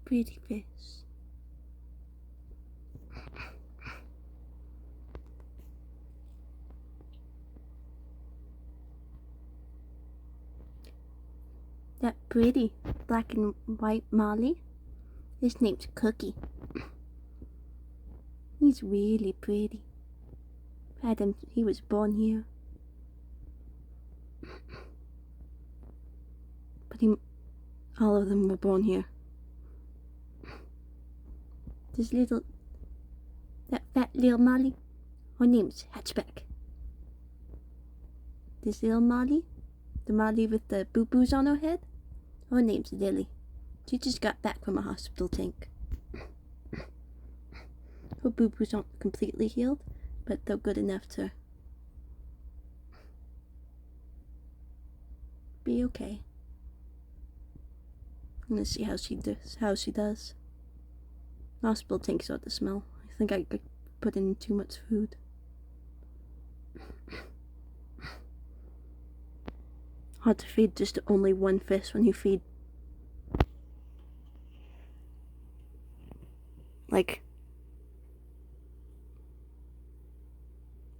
Pretty fish. That pretty black and white molly, his name's Cookie. He's really pretty. Had him, he was born here. But all of them were born here. That fat little Molly, her name's Hatchback. This little Molly, the Molly with the boo-boos on her head, her name's Lily. She just got back from a hospital tank. Her boo-boos aren't completely healed, but they're good enough to be okay. I'm gonna see how she does. Hospital tanks ought to smell. I think I could put in too much food. Hard to feed just only one fish when you feed like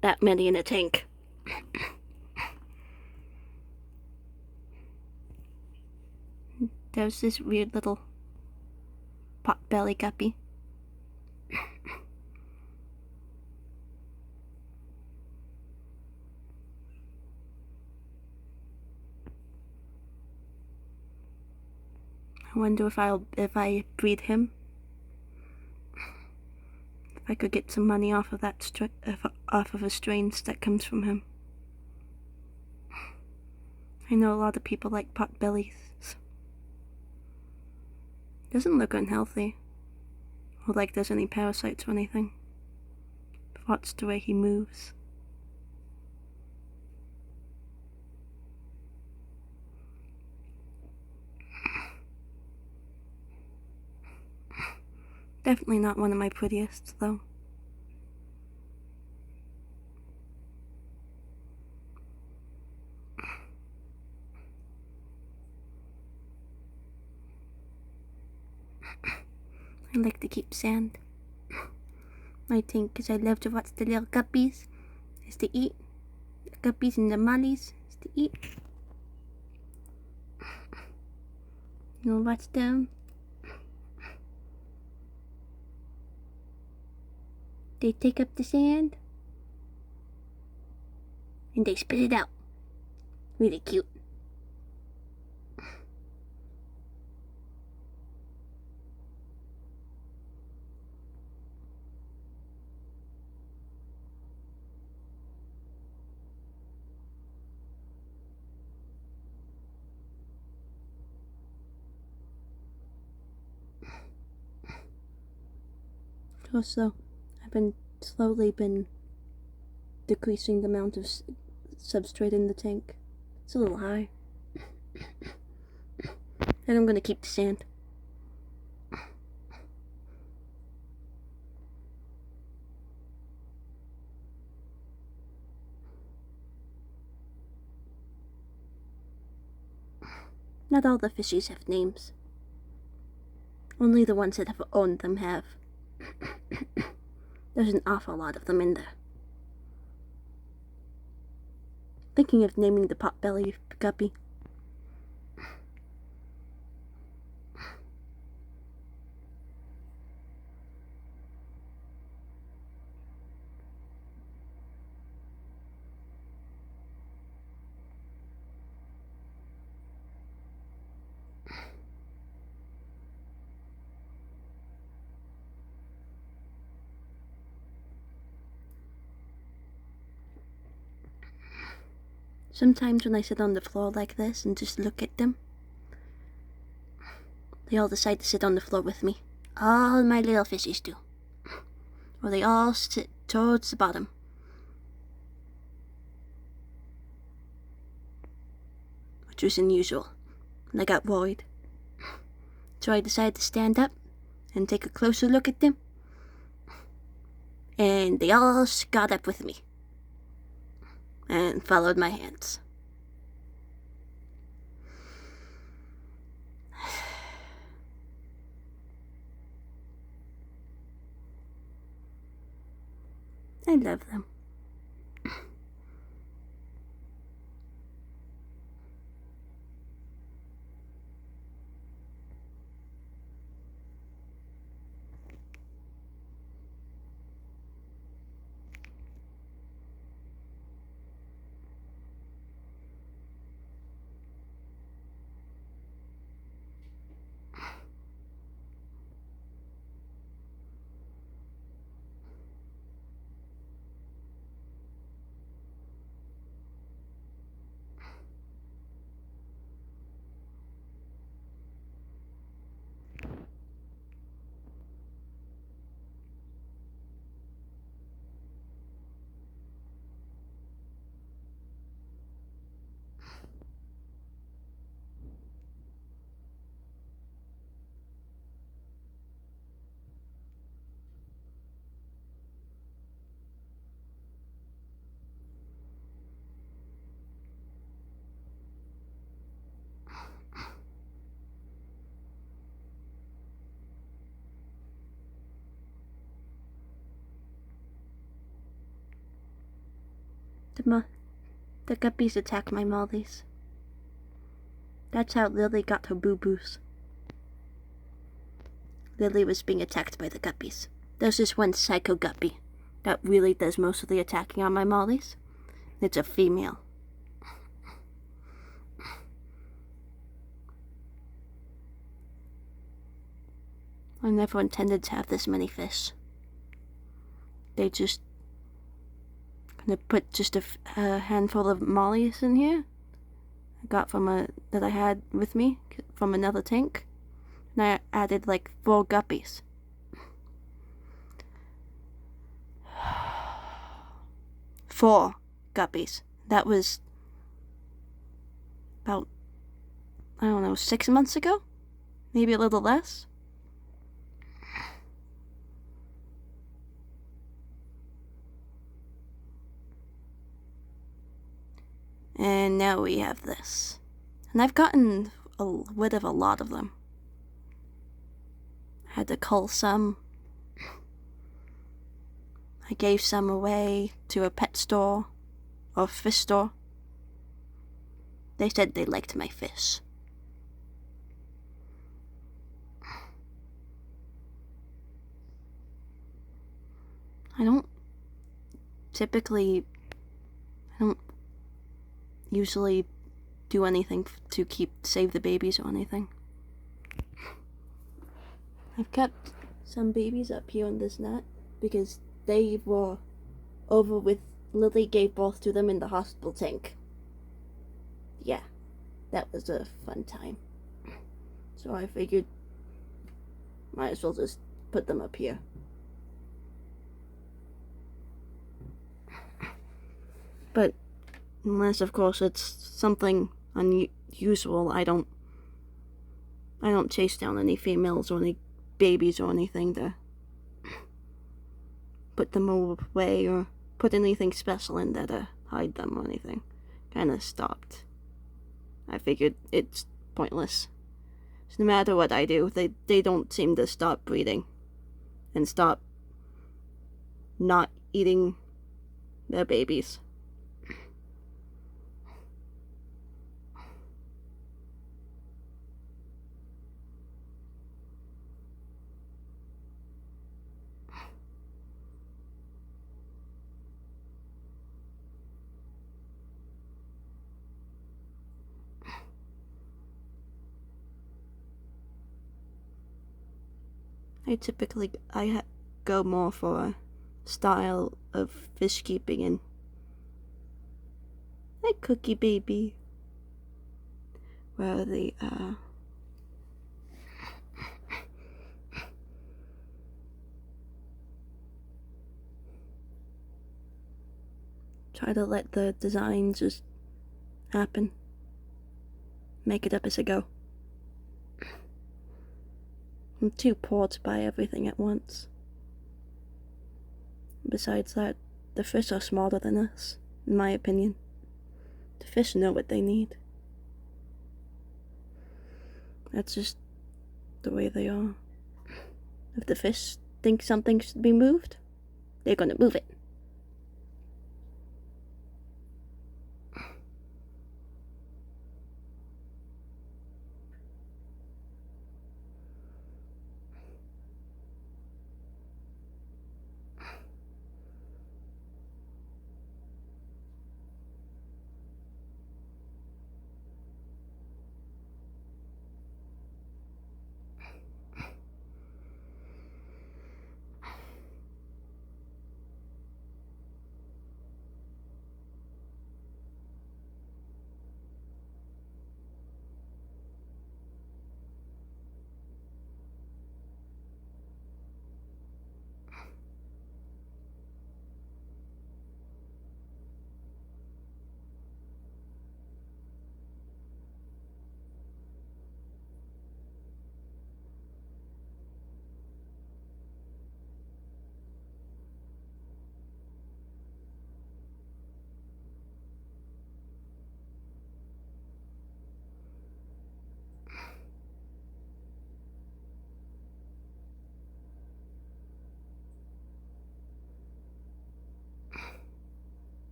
that many in a tank. There's this weird little pot-belly guppy. I wonder if I breed him, if I could get some money off of that off of a strains that comes from him. I know a lot of people like pot bellies. Doesn't look unhealthy, or like there's any parasites or anything. Watch the way he moves. Definitely not one of my prettiest, though. I like to keep sand. I think because I love to watch the little guppies is to eat. The guppies and the mollies is to eat. You'll watch them. They take up the sand and they spit it out. Really cute. Also, I've been slowly decreasing the amount of substrate in the tank. It's a little high. And I'm gonna keep the sand. Not all the fishies have names. Only the ones that have owned them have. There's an awful lot of them in there. Thinking of naming the pot-belly guppy. Sometimes when I sit on the floor like this and just look at them, they all decide to sit on the floor with me. All my little fishies do. Or they all sit towards the bottom. Which was unusual, and I got worried. So I decided to stand up and take a closer look at them. And they all got up with me. And followed my hands. I love them. The guppies attack my mollies. That's how Lily got her boo-boos. Lily was being attacked by the guppies. There's this one psycho guppy that really does most of the attacking on my mollies. It's a female. I never intended to have this many fish. They just gonna put just a handful of mollies in here. I got from that I had with me from another tank. And I added like 4 guppies. Four guppies. That was about, I don't know, 6 months ago? Maybe a little less? And now we have this. And I've gotten rid of a lot of them. I had to cull some. I gave some away to a pet store or fish store. They said they liked my fish. I don't usually do anything to save the babies or anything. I've kept some babies up here in this net because they were over with Lily gave birth to them in the hospital tank. Yeah, that was a fun time. So I figured might as well just put them up here. But unless, of course, it's something unusual, I don't chase down any females or any babies or anything to put them away or put anything special in there to hide them or anything. Kinda stopped. I figured it's pointless. So no matter what I do, they don't seem to stop breeding and stop not eating their babies. I go more for a style of fish keeping and like Cookie Baby, where they try to let the design just happen, make it up as I go. I'm too poor to buy everything at once. Besides that, the fish are smarter than us, in my opinion. The fish know what they need. That's just the way they are. If the fish think something should be moved, they're gonna move it.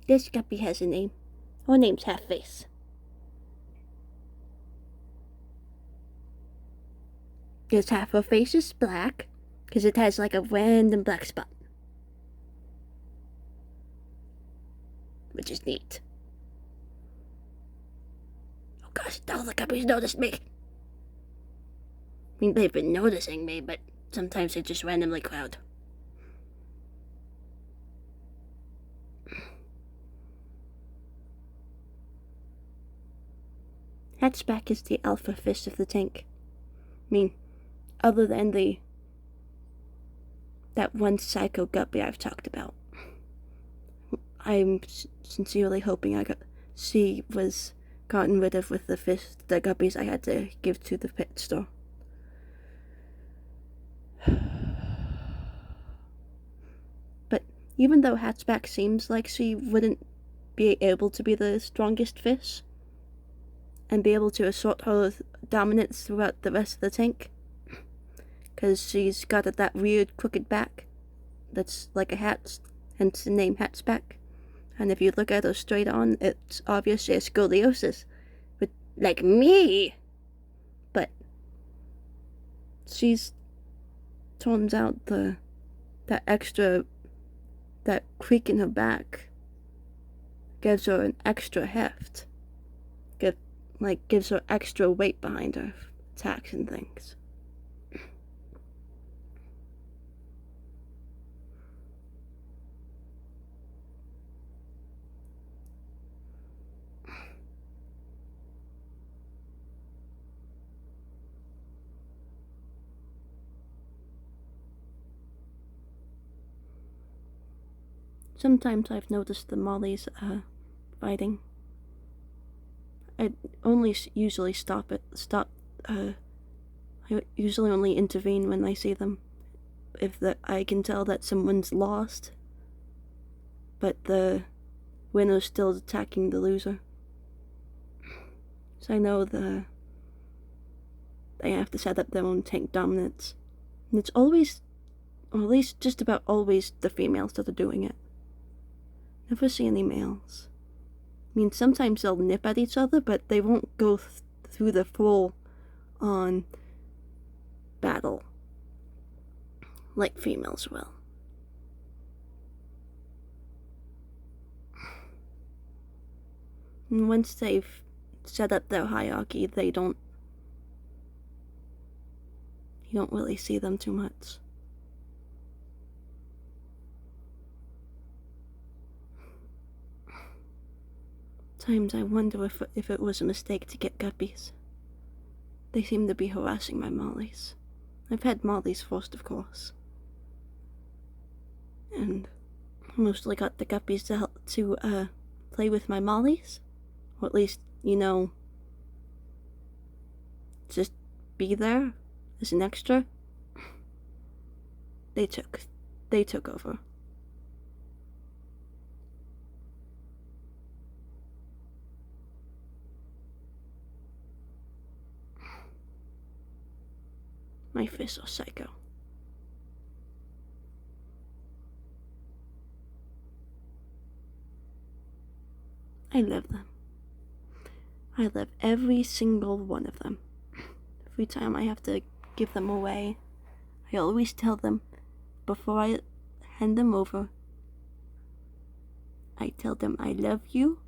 This guppy has a name. Her name's Half-Face. Because half her face is black, because it has like a random black spot. Which is neat. Oh gosh, all the guppies noticed me. I mean, they've been noticing me, but sometimes they just randomly crowd. Hatchback is the alpha fish of the tank. I mean, other than that one psycho guppy I've talked about. I'm sincerely hoping she was gotten rid of with the guppies I had to give to the pet store. But even though Hatchback seems like she wouldn't be able to be the strongest fish and be able to assert her dominance throughout the rest of the tank, because she's got that weird crooked back that's like a hat, hence the name Hatchback. And if you look at her straight on, it's obvious she has scoliosis. But, like me! But she's, turns out that creak in her back gives her an extra heft. Gives her extra weight behind her attacks and things. Sometimes I've noticed the mollies fighting. I only usually I usually only intervene when I see them. If I can tell that someone's lost, but the winner's still attacking the loser. So I know they have to set up their own tank dominance. And it's always, or at least just about always, the females that are doing it. Never see any males. I mean, sometimes they'll nip at each other, but they won't go through the full-on battle like females will. And once they've set up their hierarchy, you don't really see them too much. Times I wonder if it was a mistake to get guppies. They seem to be harassing my mollies. I've had mollies first, of course. And I mostly got the guppies to help to play with my mollies. Or at least, just be there as an extra. They took over. My fists are psycho. I love them. I love every single one of them. Every time I have to give them away, I always tell them, before I hand them over, I tell them I love you,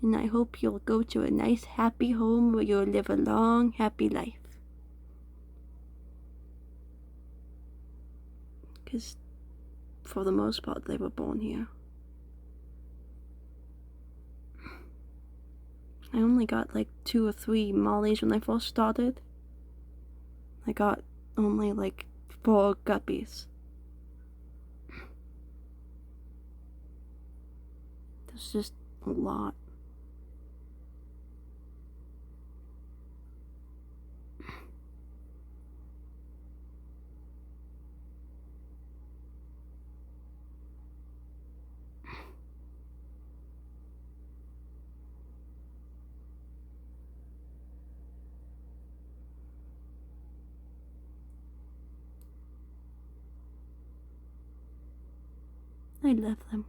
and I hope you'll go to a nice happy home where you'll live a long happy life. Because for the most part they were born here. I only got like 2 or 3 mollies when I first started. I got only like 4 guppies. There's just a lot. I love them.